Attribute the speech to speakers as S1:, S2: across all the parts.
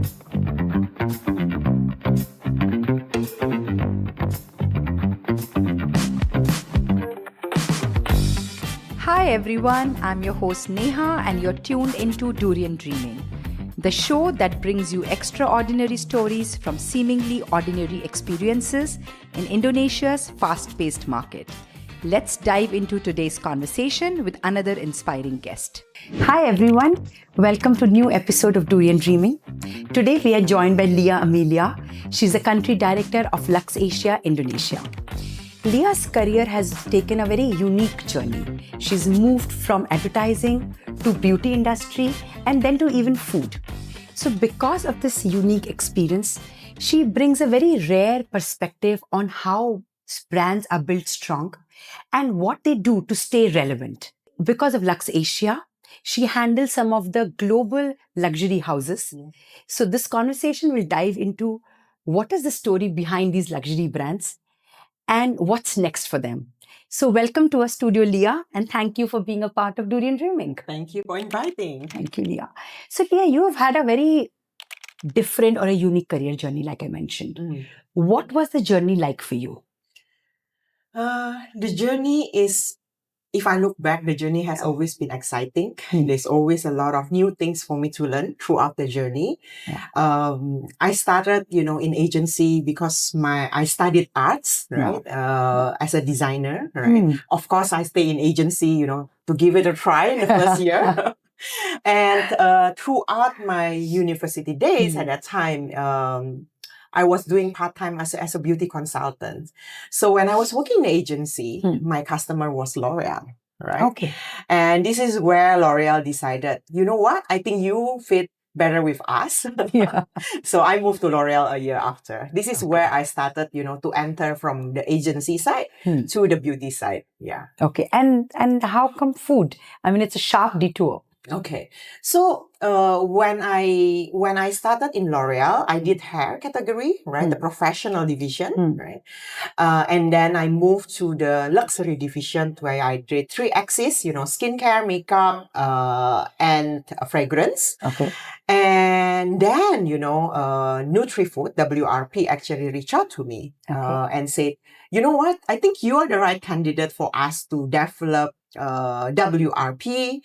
S1: Hi everyone, I'm your host Neha and you're tuned into Durian Dreaming, the show that brings you extraordinary stories from seemingly ordinary experiences in Indonesia's fast-paced market. Let's dive into today's conversation with another inspiring guest. Hi everyone, welcome to a new episode of Durian Dreaming. Today we are joined by Lia Amelia. She's the country director of Luxasia, Indonesia. Lia's career has taken a very unique journey. She's moved from advertising to beauty industry and then to even food. So because of this unique experience, she brings a very rare perspective on how brands are built strong and what they do to stay relevant. Because of Luxasia, she handles some of the global luxury houses. So this conversation will dive into what is the story behind these luxury brands and what's next for them. So welcome to our studio, Lia, and thank you for being a part of Durian Dreaming.
S2: Thank you for inviting.
S1: Thank you, Lia. So Lia, you have had a very different or a unique career journey, like I mentioned. What was the journey like for you?
S2: The journey is, if I look back, the journey has always been exciting. There's always a lot of new things for me to learn throughout the journey. I started, in agency because I studied arts, right? As a designer, right? Of course, I stay in agency, to give it a try in the first year. And throughout my university days at that time, I was doing part-time as a beauty consultant. So when I was working in the agency, my customer was L'Oreal, right?
S1: Okay.
S2: And this is where L'Oreal decided, you know what? I think you fit better with us. So I moved to L'Oreal a year after. This is where I started, to enter from the agency side to the beauty side. Yeah.
S1: Okay. And how come food? I mean, it's a sharp detour.
S2: Okay. So when I started in L'Oreal, I did hair category, right? The professional division, right? And then I moved to the luxury division where I did 3 axes, skincare, makeup, and fragrance.
S1: Okay.
S2: And then, NutriFood, WRP, actually reached out to me and said, you know what? I think you are the right candidate for us to develop WRP,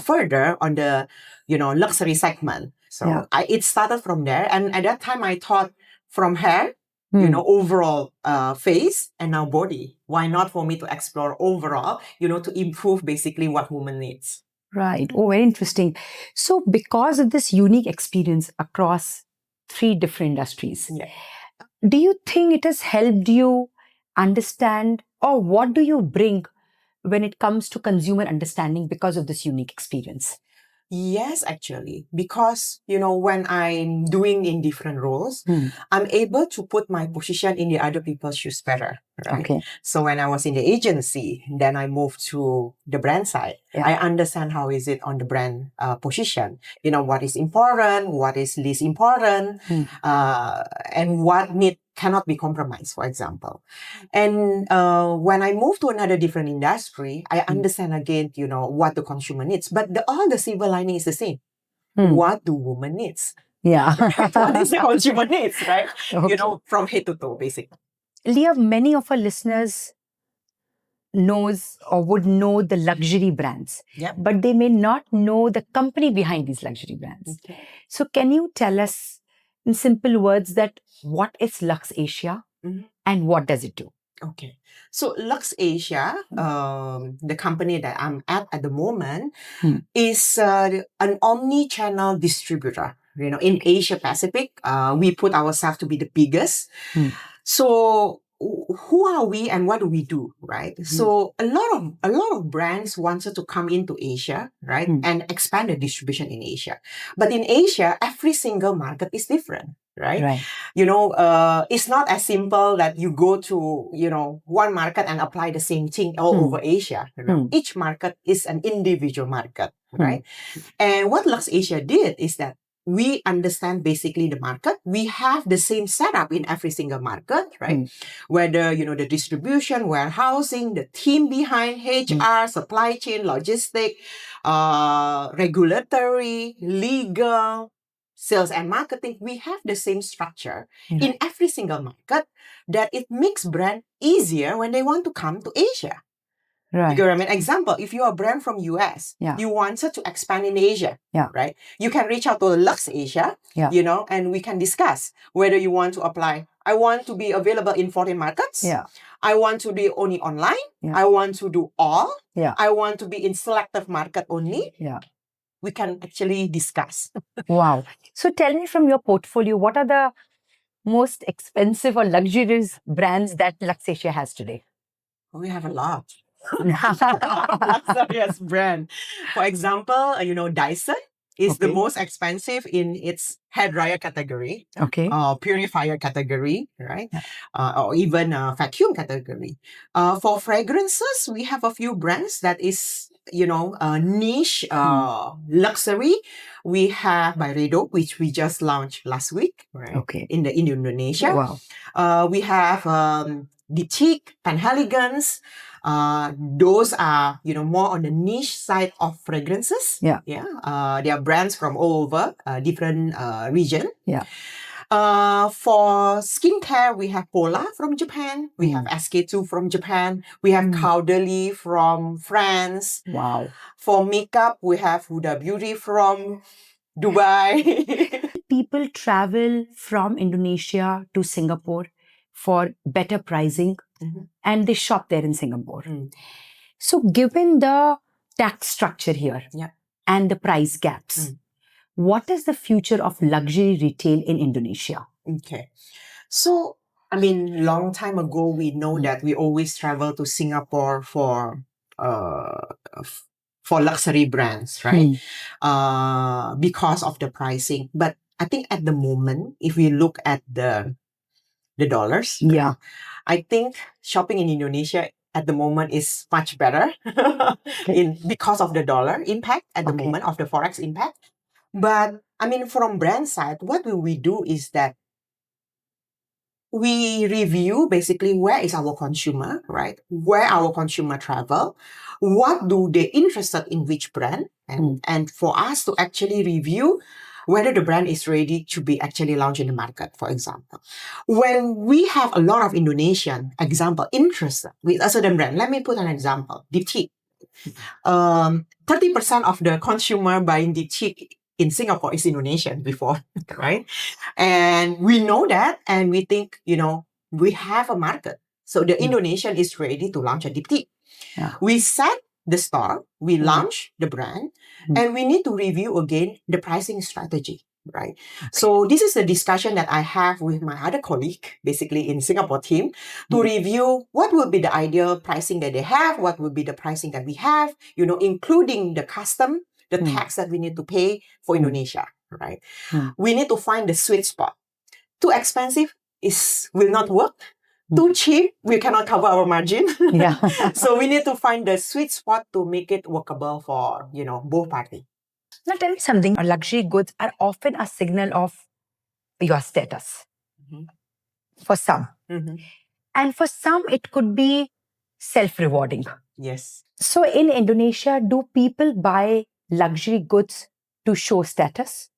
S2: further on the, luxury segment. So it started from there. And at that time, I thought from hair, overall face and now body. Why not for me to explore overall, to improve basically what woman needs.
S1: Right. Oh, very interesting. So because of this unique experience across 3 different industries, do you think it has helped you understand, or what do you bring when it comes to consumer understanding because of this unique experience?
S2: Yes, actually, because, when I'm doing in different roles, I'm able to put my position in the other people's shoes better, right?
S1: Okay.
S2: So when I was in the agency, then I moved to the brand side. I understand how is it on the brand position, what is important, what is least important, and what cannot be compromised, for example. And when I move to another different industry, I understand again, what the consumer needs. But all the silver lining is the same. What do women needs?
S1: Yeah.
S2: What is the consumer needs, right?
S1: Okay.
S2: From head to toe, basically.
S1: Lia, many of our listeners knows or would know the luxury brands, but they may not know the company behind these luxury brands.
S2: Okay.
S1: So can you tell us in simple words that what is Luxasia and what does it do?
S2: Okay. So Luxasia, the company that I'm at the moment, is an omni-channel distributor. In Asia Pacific, we put ourselves to be the biggest. So who are we and what do we do, right? So a lot of brands wanted to come into Asia, right, and expand the distribution in Asia. But in Asia, every single market is different, right? It's not as simple that you go to one market and apply the same thing all over Asia. Each market is an individual market, right? And what Luxasia did is that we understand basically the market. We have the same setup in every single market, right? Whether, the distribution, warehousing, the team behind HR, supply chain, logistic, regulatory, legal, sales and marketing, we have the same structure in every single market that it makes brand easier when they want to come to Asia.
S1: Right.
S2: You get what I mean? Example, if you're a brand from US, you wanted to expand in Asia, right? You can reach out to Luxasia, and we can discuss whether you want to apply. I want to be available in foreign markets. I want to be only online. I want to do all. I want to be in selective market only. We can actually discuss.
S1: Wow. So tell me from your portfolio, what are the most expensive or luxurious brands that Luxasia has today?
S2: We have a lot. Luxurious brand. For example, Dyson is the most expensive in its hair dryer category, purifier category, right? Or even vacuum category. For fragrances, we have a few brands that is niche luxury. We have Byredo, which we just launched last week, right? In Indonesia.
S1: Wow.
S2: We have Diptyque, Penhaligon's. Those are, more on the niche side of fragrances. They are brands from all over different region. For skincare, we have Pola from Japan. We have SK2 from Japan. We have Caudalie from France.
S1: Wow.
S2: For makeup, we have Huda Beauty from Dubai.
S1: People travel from Indonesia to Singapore for better pricing and they shop there in Singapore. So given the tax structure here and the price gaps, what is the future of luxury retail in Indonesia?
S2: Okay. So, long time ago, we know that we always travel to Singapore for luxury brands, right? Because of the pricing. But I think at the moment, if we look at the dollars, I think shopping in Indonesia at the moment is much better because of the dollar impact at the moment of the Forex impact. But from brand side, what will we do is that we review basically where is our consumer, right? Where our consumer travel, what do they interested in which brand, and for us to actually review whether the brand is ready to be actually launched in the market, for example. When we have a lot of Indonesian, example, interested with a certain brand, let me put an example, Diptyque. 30% of the consumer buying Diptyque in Singapore is Indonesian before, right? And we know that, and we think, we have a market. So the Indonesian is ready to launch a Diptyque. We set the store, we launch the brand, and we need to review again the pricing strategy, right? So this is the discussion that I have with my other colleague, basically in Singapore team, to review what would be the ideal pricing that they have, what would be the pricing that we have, including the custom, the tax that we need to pay for Indonesia, right? We need to find the sweet spot. Too expensive will not work. Too cheap, we cannot cover our margin. So we need to find the sweet spot to make it workable for, both parties.
S1: Now tell me something. Luxury goods are often a signal of your status. For some. And for some, it could be self-rewarding.
S2: Yes.
S1: So in Indonesia, do people buy luxury goods to show status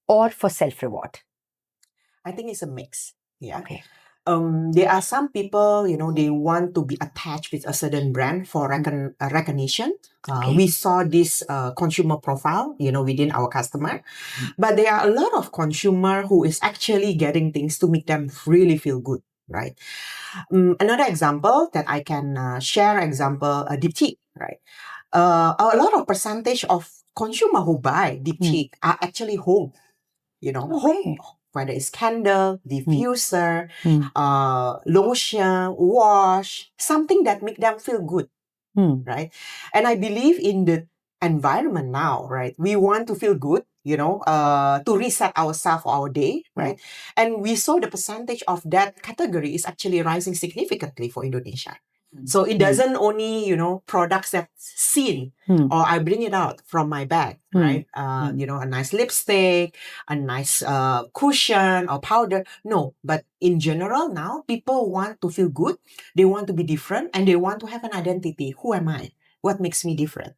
S1: or for self-reward?
S2: I think it's a mix. There are some people, they want to be attached with a certain brand for recognition. We saw this consumer profile, within our customer. But there are a lot of consumer who is actually getting things to make them really feel good, right? Another example that I can share, Diptyque, right? A lot of percentage of consumer who buy Diptyque are actually home, home. Whether it's candle, diffuser, lotion, wash, something that make them feel good, right? And I believe in the environment now, right? We want to feel good, to reset ourselves for our day, right? And we saw the percentage of that category is actually rising significantly for Indonesia. So it doesn't only, products that's seen or I bring it out from my bag, right? A nice lipstick, a nice cushion or powder. No, but in general now, people want to feel good. They want to be different and they want to have an identity. Who am I? What makes me different?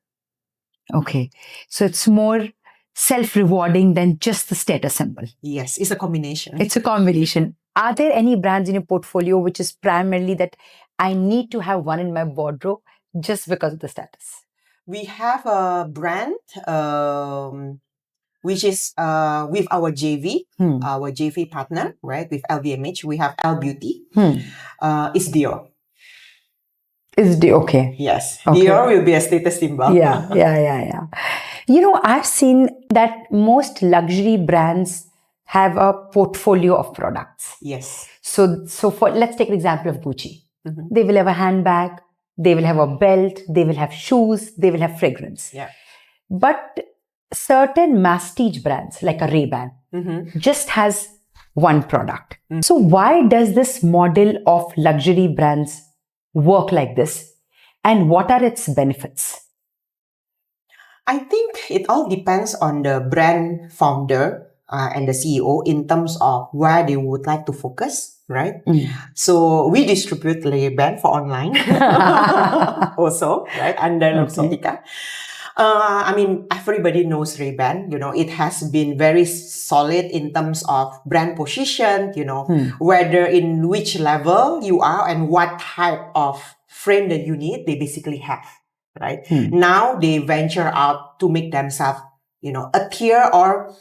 S1: Okay. So it's more self-rewarding than just the status symbol.
S2: Yes, it's a combination.
S1: It's a combination. Are there any brands in your portfolio which is primarily that I need to have one in my wardrobe just because of the status?
S2: We have a brand which is with our JV partner, right? With LVMH, we have L Beauty. It's Dior.
S1: Okay.
S2: Yes,
S1: Okay.
S2: Dior will be a status symbol.
S1: Yeah. I've seen that most luxury brands have a portfolio of products.
S2: Yes.
S1: So let's take an example of Gucci. They will have a handbag, they will have a belt, they will have shoes, they will have fragrance.
S2: Yeah.
S1: But certain masstige brands like a Ray-Ban just has one product. So why does this model of luxury brands work like this? And what are its benefits?
S2: I think it all depends on the brand founder and the CEO in terms of where they would like to focus, right? So we distribute Ray-Ban for online also, right? Under Luxasia. I mean, everybody knows Ray-Ban. It has been very solid in terms of brand position, whether in which level you are and what type of frame that you need, they basically have. Right? Now they venture out to make themselves, a tier or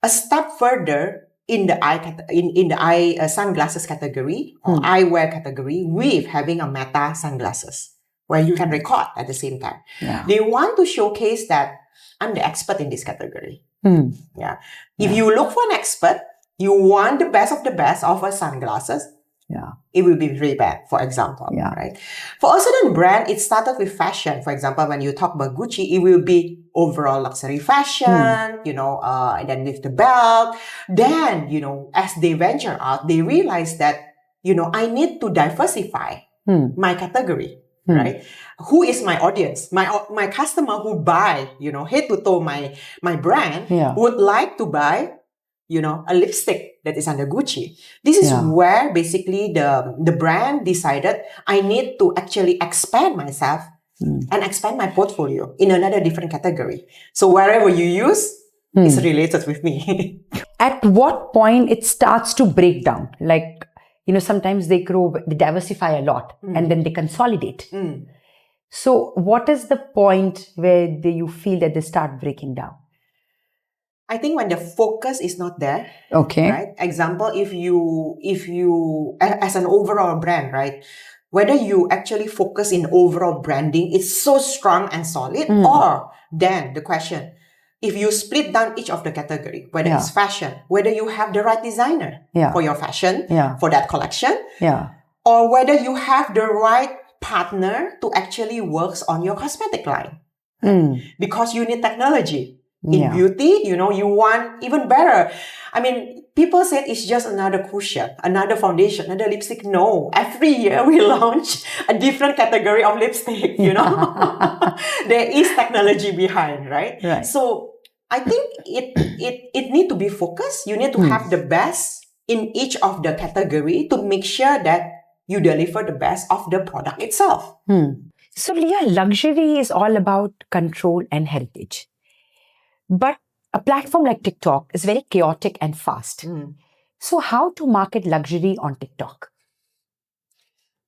S2: a step further in the eye sunglasses category or eyewear category with having a Meta sunglasses where you can record at the same time.
S1: Yeah.
S2: They want to showcase that I'm the expert in this category. Yeah. If you look for an expert, you want the best of the best of a sunglasses.
S1: Yeah.
S2: It will be Ray-Ban, for example, right? For a certain brand, it started with fashion. For example, when you talk about Gucci, it will be overall luxury fashion, and then with the belt. Then, as they venture out, they realize that, I need to diversify my category, right? Who is my audience? My customer who buy, head to toe my brand would like to buy a lipstick that is under Gucci. This is where basically the brand decided I need to actually expand myself and expand my portfolio in another different category. So wherever you use, it's related with me.
S1: At what point it starts to break down? Like, sometimes they diversify a lot and then they consolidate. So what is the point where you feel that they start breaking down?
S2: I think when the focus is not there,
S1: okay,
S2: right? Example, if you as an overall brand, right? Whether you actually focus in overall branding, it's so strong and solid, or then the question, if you split down each of the category, whether it's fashion, whether you have the right designer for your fashion, for that collection, or whether you have the right partner to actually works on your cosmetic line, because you need technology. In beauty, you want even better. I mean, people said it's just another cushion, another foundation, another lipstick. No, every year we launch a different category of lipstick, There is technology behind, right? So I think it need to be focused. You need to have the best in each of the category to make sure that you deliver the best of the product itself.
S1: So Lia, luxury is all about control and heritage. But a platform like TikTok is very chaotic and fast. So how to market luxury on TikTok?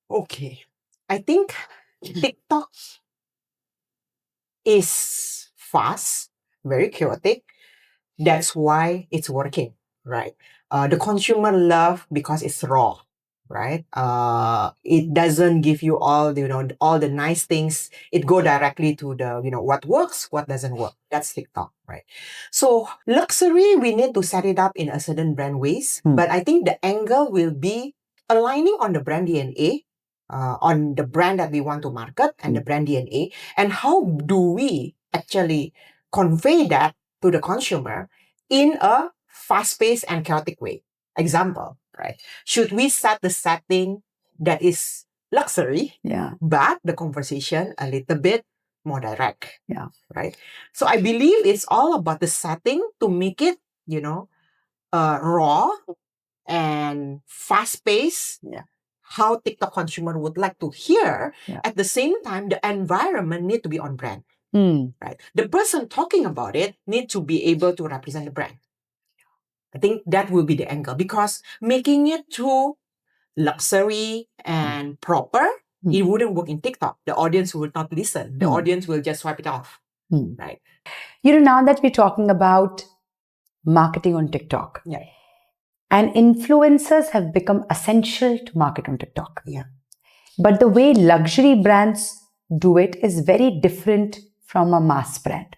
S2: Okay. I think TikTok is fast, very chaotic. That's why it's working, right? The consumer love because it's raw, right? It doesn't give you all the nice things. It go directly to the what works, what doesn't work. That's TikTok, right? So luxury, we need to set it up in a certain brand ways, but I think the angle will be aligning on the brand DNA, on the brand that we want to market and the brand DNA, and how do we actually convey that to the consumer in a fast-paced and chaotic way. Example, right? Should we set the setting that is luxury, but the conversation a little bit more direct, right? So I believe it's all about the setting to make it, raw and fast-paced. How TikTok consumer would like to hear. At the same time, the environment need to be on brand. right? The person talking about it needs to be able to represent the brand. I think that will be the angle, because making it too luxury and proper, it wouldn't work in TikTok. The audience would not listen. The audience will just swipe it off, right?
S1: Now that we're talking about marketing on TikTok,
S2: Yeah.
S1: and influencers have become essential to market on TikTok.
S2: Yeah.
S1: But the way luxury brands do it is very different from a mass brand.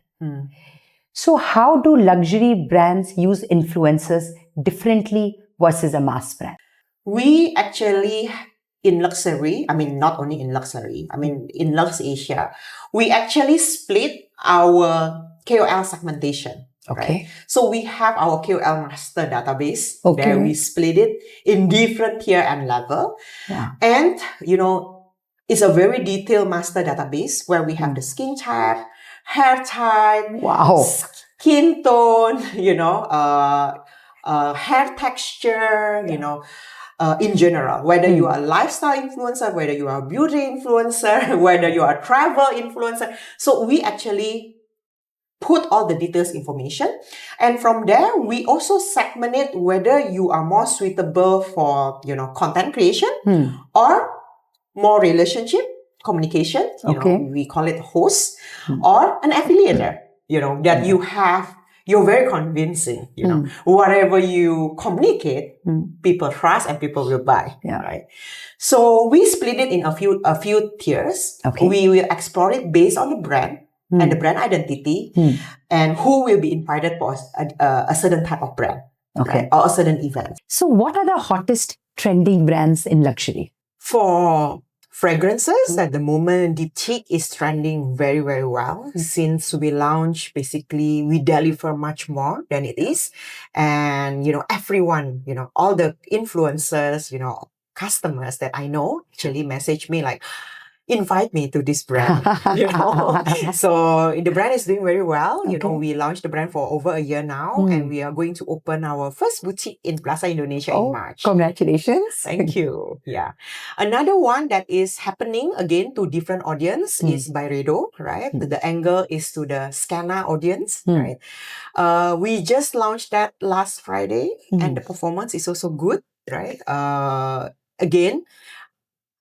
S1: So how do luxury brands use influencers differently versus a mass brand?
S2: We actually, in luxury, not only in luxury, in Luxasia, we actually split our KOL segmentation.
S1: Okay.
S2: Right? So we have our KOL master database.
S1: Okay.
S2: There we split it in different tier and level.
S1: Yeah.
S2: And, it's a very detailed master database where we have the skin type, hair type, skin tone, hair texture, in general, whether you are a lifestyle influencer, whether you are a beauty influencer, whether you are a travel influencer. So we actually put all the details information. And from there, we also segment it whether you are more suitable for, content creation or more relationship communication. We call it host or an affiliator, that you're very convincing, whatever you communicate, people trust and people will buy, right? So we split it in a few tiers.
S1: Okay.
S2: We will explore it based on the brand and the brand identity and who will be invited for a certain type of brand, right? Or a certain event.
S1: So what are the hottest trending brands in luxury?
S2: For fragrances, at the moment, the Diptyque is trending very, very well. Since we launched, basically, we deliver much more than it is. And, everyone, all the influencers, customers that I know actually message me like, invite me to this brand, So the brand is doing very well. We launched the brand for over a year now, and we are going to open our first boutique in Plaza Indonesia in March.
S1: Congratulations.
S2: Thank you. Yeah. Another one that is happening again to different audience is Byredo, right? The angle is to the Scana audience, right? We just launched that last Friday, and the performance is also good, right? Again,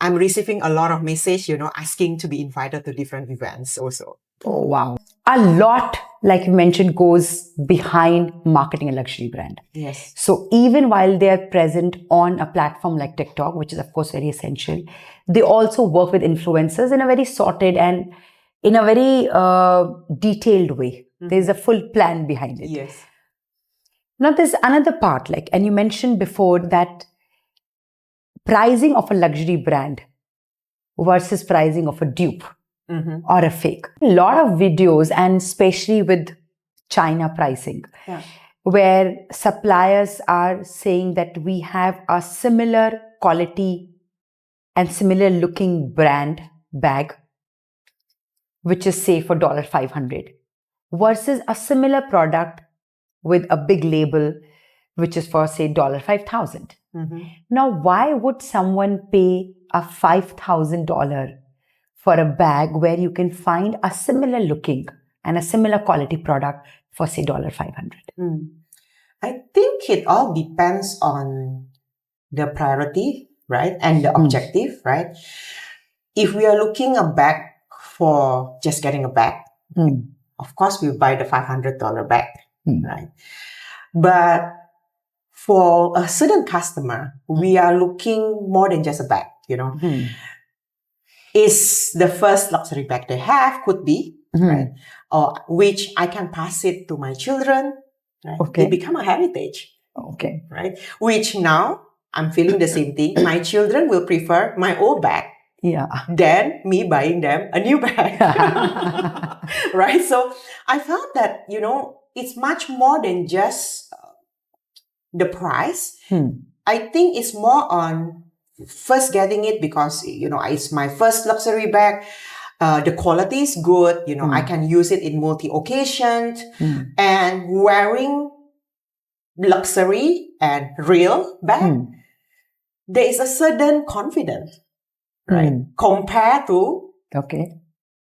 S2: I'm receiving a lot of message, asking to be invited to different events also.
S1: Oh, wow. A lot, like you mentioned, goes behind marketing a luxury brand.
S2: Yes.
S1: So even while they are present on a platform like TikTok, which is of course very essential, they also work with influencers in a very sorted and in a very detailed way. There's a full plan behind it.
S2: Yes.
S1: Now there's another part, and you mentioned before that pricing of a luxury brand versus pricing of a dupe or a fake. A lot of videos, and especially with China pricing, where suppliers are saying that we have a similar quality and similar looking brand bag, which is say for $500, versus a similar product with a big label, which is for say $5,000. Now, why would someone pay a $5,000 for a bag where you can find a similar looking and a similar quality product for say $500?
S2: I think it all depends on the priority, right? And the objective, right? If we are looking a bag for just getting a bag, of course we buy the $500 bag, right? But for a certain customer, we are looking more than just a bag, Is the first luxury bag they have, could be, right? Or which I can pass it to my children, right?
S1: Okay.
S2: It become a heritage.
S1: Okay.
S2: Right? Which now, I'm feeling the same thing. My children will prefer my old bag than me buying them a new bag. Right? So I found that, it's much more than just the price. I think it's more on first getting it because, it's my first luxury bag. The quality is good. I can use it in multi-occasions. And wearing luxury and real bag, there is a certain confidence, right? Compared to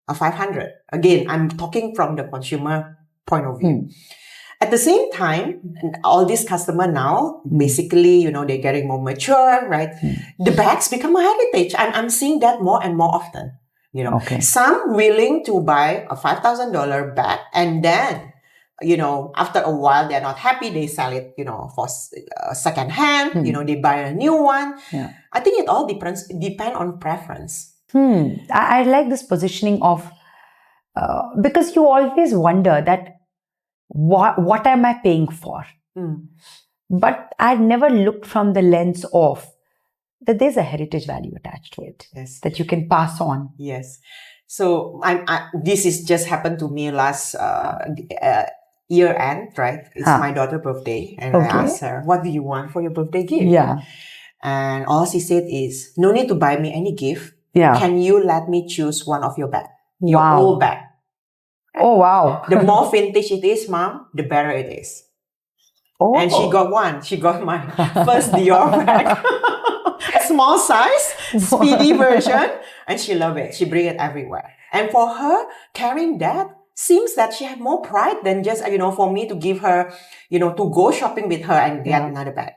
S2: a 500. Again, I'm talking from the consumer point of view. At the same time, all these customers now, basically, they're getting more mature, right? The bags become a heritage. I'm seeing that more and more often. Some willing to buy a $5,000 bag, and then, after a while, they're not happy. They sell it, for second hand. They buy a new one.
S3: Yeah.
S2: I think it all depend on preference.
S3: I like this positioning of, because you always wonder that what am I paying for? But I never looked from the lens of that there's a heritage value attached to it.
S2: Yes.
S3: That you can pass on.
S2: Yes. So this is just happened to me last year end, right? It's my daughter's birthday, and I asked her, "What do you want for your birthday gift?"
S3: Yeah.
S2: And all she said is, "No need to buy me any gift.
S3: Yeah.
S2: Can you let me choose one of your bag, your
S3: Wow.
S2: old bag?"
S3: Oh, wow.
S2: The more vintage it is, Mom, the better it is.
S3: Oh.
S2: And she got one. She got my first Dior bag. Small size, speedy version. And she loved it. She bring it everywhere. And for her, carrying that seems that she had more pride than just, for me to give her, to go shopping with her and get another bag.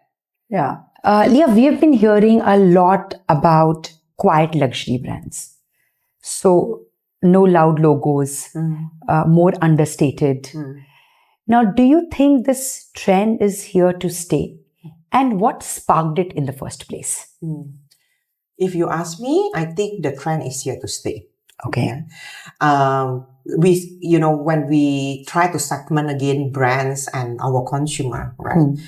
S3: Yeah. Lia, we have been hearing a lot about quiet luxury brands. So, no loud logos, more understated. Now, do you think this trend is here to stay? And what sparked it in the first place?
S2: If you ask me, I think the trend is here to stay.
S3: Okay.
S2: When we try to segment again brands and our consumer, right?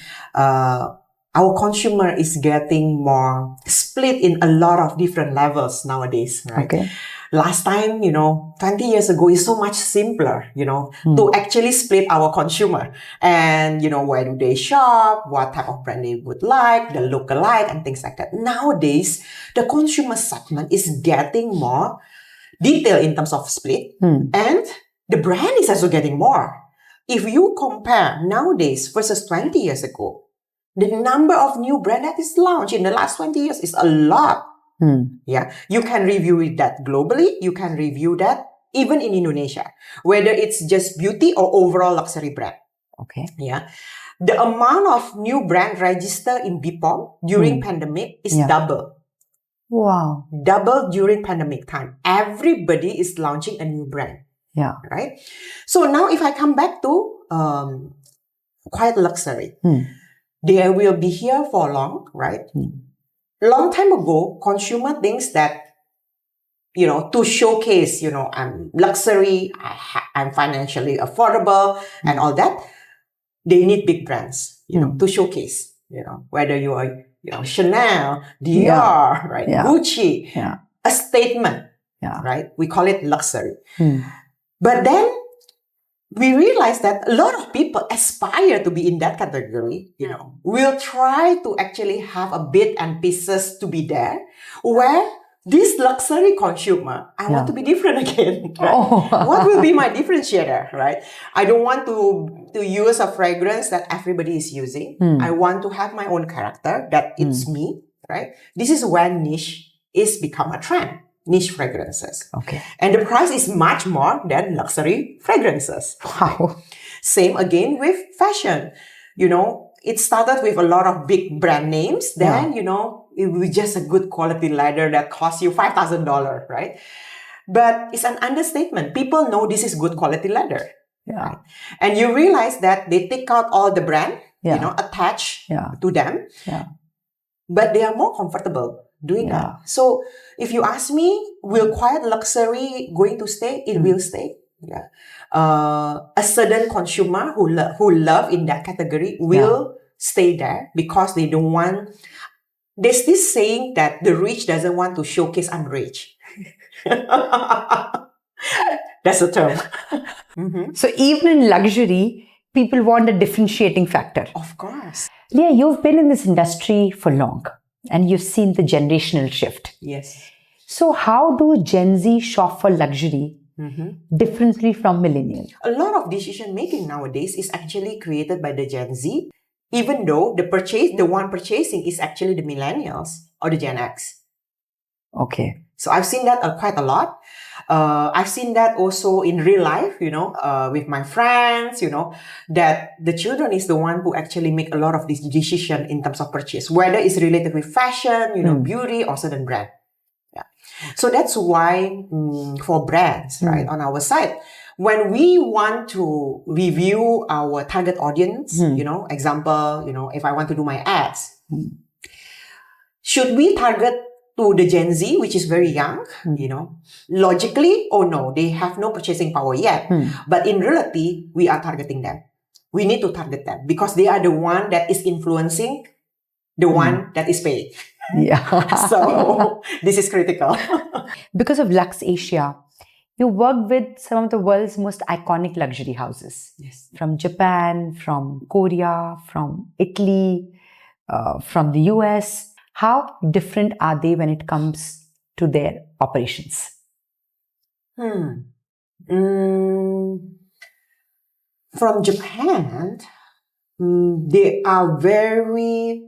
S2: Our consumer is getting more split in a lot of different levels nowadays, right?
S3: Okay.
S2: Last time, 20 years ago is so much simpler, to actually split our consumer. And, where do they shop, what type of brand they would like, the look-alike and things like that. Nowadays, the consumer segment is getting more detailed in terms of split. And the brand is also getting more. If you compare nowadays versus 20 years ago, the number of new brands that is launched in the last 20 years is a lot. Yeah, you can review that globally. You can review that even in Indonesia, whether it's just beauty or overall luxury brand.
S3: Okay.
S2: Yeah, the amount of new brand registered in BPOM during pandemic is double.
S3: Wow.
S2: Double during pandemic time. Everybody is launching a new brand.
S3: Yeah.
S2: Right. So now, if I come back to quiet luxury, they will be here for long, right? Long time ago, consumer thinks that, to showcase, I'm luxury, I'm financially affordable and all that, they need big brands, to showcase, whether you are, Chanel, Dior, right? Gucci, a statement, right? We call it luxury. But then we realize that a lot of people aspire to be in that category, will try to actually have a bit and pieces to be there, where this luxury consumer, I want to be different again, right? What will be my differentiator, right? I don't want to use a fragrance that everybody is using. I want to have my own character, that it's me, right? This is when niche is become a trend. Niche fragrances.
S3: Okay.
S2: And the price is much more than luxury fragrances.
S3: Wow.
S2: Same again with fashion. It started with a lot of big brand names. Then, it was just a good quality leather that costs you $5,000, right? But it's an understatement. People know this is good quality leather.
S3: Yeah.
S2: Right? And you realize that they take out all the brand, attached to them.
S3: Yeah.
S2: But they are more comfortable doing that. So if you ask me, will quiet luxury going to stay? It will stay. Yeah. A certain consumer who love in that category will stay there, because they don't want. There's this saying that the rich doesn't want to showcase I'm rich. That's the term.
S3: So even in luxury, people want a differentiating factor.
S2: Of course.
S3: Lia, you've been in this industry for long, and you've seen the generational shift.
S2: Yes.
S3: So how do Gen Z shop for luxury differently from millennials?
S2: A lot of decision making nowadays is actually created by the Gen Z, even though the one purchasing is actually the millennials or the Gen X.
S3: Okay.
S2: So I've seen that quite a lot. I've seen that also in real life, with my friends, that the children is the one who actually make a lot of this decision in terms of purchase, whether it's related with fashion, beauty or certain brand. Yeah. So that's why for brands, right, on our side, when we want to review our target audience, example, if I want to do my ads, should we target to the Gen Z, which is very young, logically, oh no, they have no purchasing power yet. But in reality, we are targeting them. We need to target them because they are the one that is influencing the one that is paying.
S3: Yeah.
S2: So this is critical.
S3: Because of Luxasia, you worked with some of the world's most iconic luxury houses.
S2: Yes.
S3: From Japan, from Korea, from Italy, from the US. How different are they when it comes to their operations?
S2: From Japan, they are very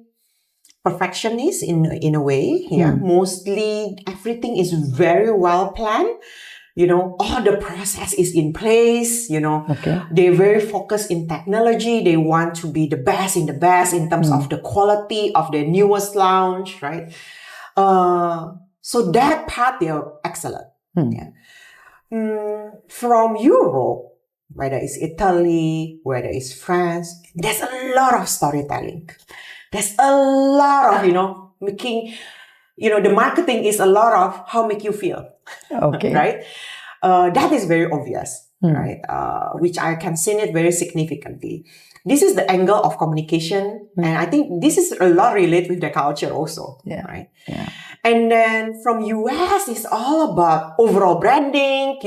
S2: perfectionist in a way. Yeah, mostly everything is very well planned. All the process is in place.
S3: Okay.
S2: They're very focused in technology. They want to be the best in terms of the quality of the newest launch, right? So that part they are excellent. Yeah. From Europe, whether it's Italy, whether it's France, there's a lot of storytelling. There's a lot of, making, the marketing is a lot of how make you feel.
S3: Okay.
S2: Right? That is very obvious, right? Which I can see it very significantly. This is the angle of communication. And I think this is a lot related with the culture also, right?
S3: Yeah.
S2: And then from US, it's all about overall branding,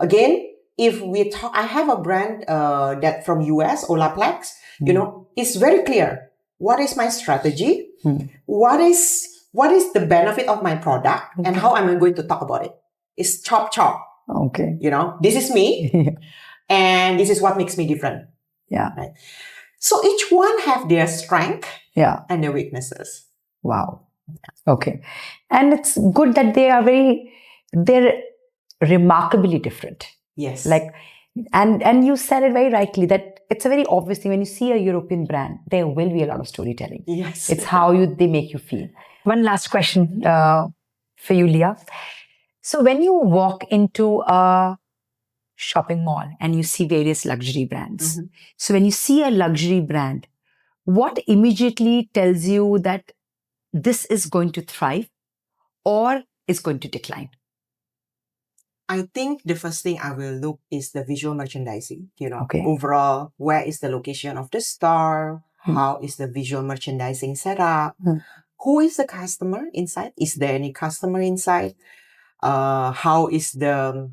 S2: again, if we talk, I have a brand that from US, Olaplex, it's very clear. What is my strategy? What is the benefit of my product? And how am I going to talk about it? It's chop.
S3: Okay.
S2: This is me. And this is what makes me different.
S3: Yeah.
S2: Right? So each one have their strength and their weaknesses.
S3: Wow. Okay. And it's good that they're remarkably different.
S2: Yes.
S3: And you said it very rightly that it's a very obvious thing. When you see a European brand, there will be a lot of storytelling.
S2: Yes.
S3: It's how they make you feel. One last question for you, Lia. So when you walk into a shopping mall and you see various luxury brands, so when you see a luxury brand, what immediately tells you that this is going to thrive or is going to decline?
S2: I think the first thing I will look is the visual merchandising.
S3: Okay.
S2: Overall, where is the location of the store? How is the visual merchandising set up? Who is the customer inside? Is there any customer inside? How is the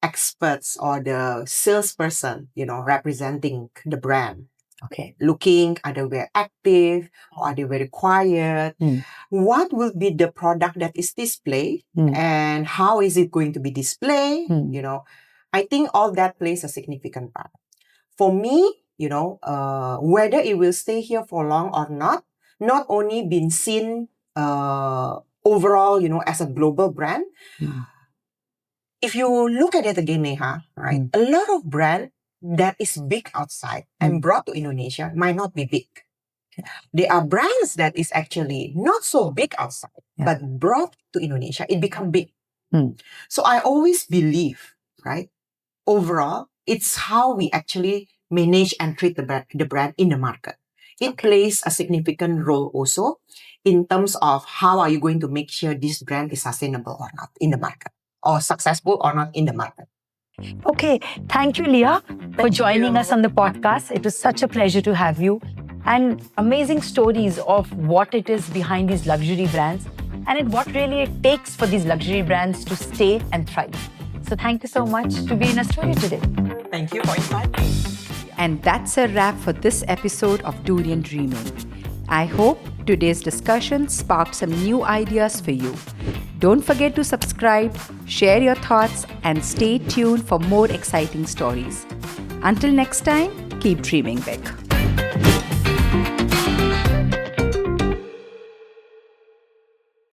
S2: experts or the salesperson, representing the brand?
S3: Okay.
S2: Looking, are they very active or are they very quiet? What will be the product that is displayed and how is it going to be displayed? I think all that plays a significant part. For me, whether it will stay here for long or not only been seen overall, as a global brand. If you look at it again, Neha, right? A lot of brand that is big outside and brought to Indonesia might not be big. There are brands that is actually not so big outside, but brought to Indonesia, it become big. So I always believe, right? Overall, it's how we actually manage and treat the brand in the market. It plays a significant role also in terms of how are you going to make sure this brand is sustainable or not in the market or successful or not in the market.
S3: Okay. Thank you, Lia, for joining us on the podcast. It was such a pleasure to have you and amazing stories of what it is behind these luxury brands and what really it takes for these luxury brands to stay and thrive. So thank you so much to be in our studio today.
S2: Thank you for inviting me.
S1: And that's a wrap for this episode of Durian Dreaming. I hope today's discussion sparked some new ideas for you. Don't forget to subscribe, share your thoughts, and stay tuned for more exciting stories. Until next time, keep dreaming big.